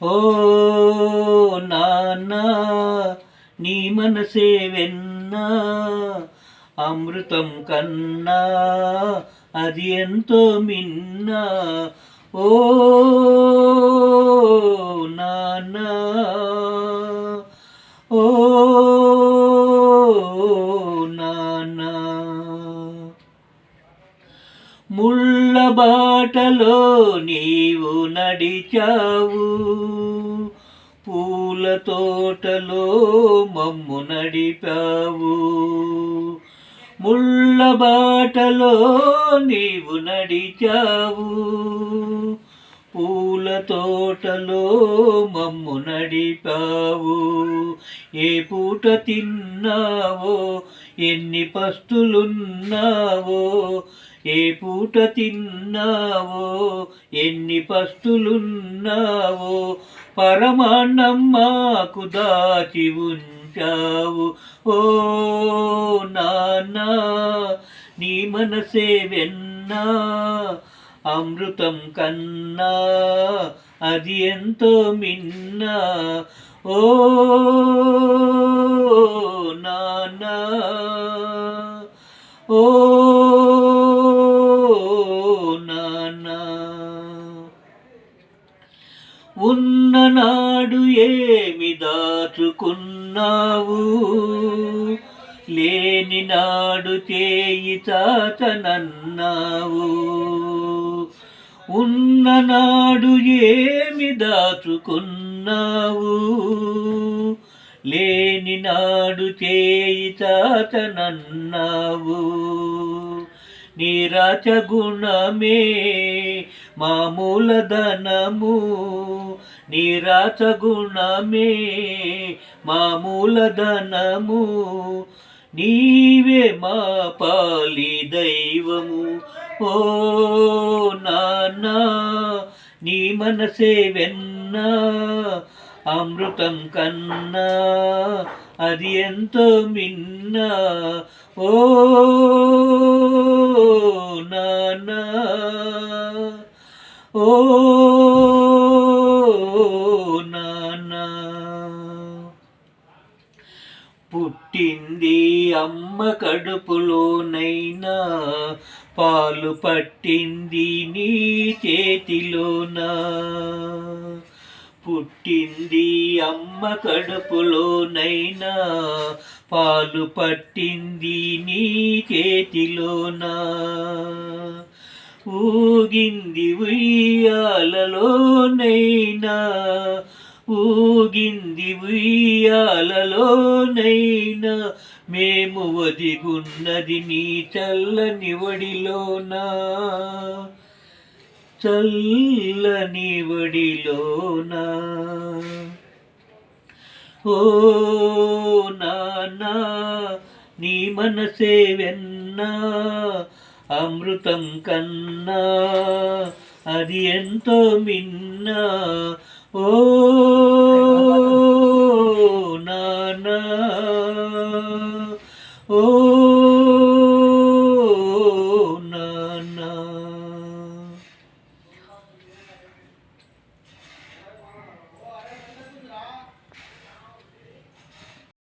ఓ నాన్న నీ మనసే వెన్నా, అమృతం కన్నా అది ఎంతో మిన్నా. ఓ నాన్న, ఓ నాన్న. ముళ్ళ బాటలో నీవు నడిచావు, పూల తోటలో మమ్ము నడిపావు. ముళ్ళ బాటలో నీవు నడిచావు, పూల తోటలో మమ్ము నడిపావు. ఏ పూట తిన్నావో, ఎన్ని పస్తులున్నావో, ఏ పూట తిన్నావో, ఎన్ని పస్తులున్నావో, పరమాన్నం మాకు దాచి ఉంచావు. ఓ నాన్న నీ మనసే వెన్నా, అమృతం కన్నా అది ఎంతో మిన్నా. ఓ నాన్న, ఓ నాన్న. ఉన్ననాడు ఏమి దాచుకున్నావు, లేని నాడు చేయి చాచనన్నావు. ఉన్ననాడు ఏమి దాచుకున్నావు, లేని నాడు చేయి చాచనన్నావు. నీ రాచగుణమే మా మూలధనము, నీ రాచగుణమే మా మూలధనము. నీవే మా పాలి దైవము. ఓ నాన్న నీ మనసే వెన్నా, అమృతం కన్నా అది ఎంతో మిన్నా. ఓ నాన్న, ఓ నాన్న. పుట్టింది అమ్మ కడుపులోనైనా, పాలు పట్టింది నీ చేతిలోనా. పుట్టింది అమ్మ కడుపులోనైనా, పాలు పట్టింది నీ చేతిలోనా. ఊగింది ఉయ్యాలలోనైనా, ఊగింది ఉయ్యాలలోనైనా, మేము ఒదిగున్నది నీ చల్లని ఒడిలోనా, చల్లని ఒడిలోనా. ఓ నాన్న నీ మనసే వెన్నా, అమృతం కన్నా అది ఎంతో మిన్నా. ఓ నాన్న, ఓ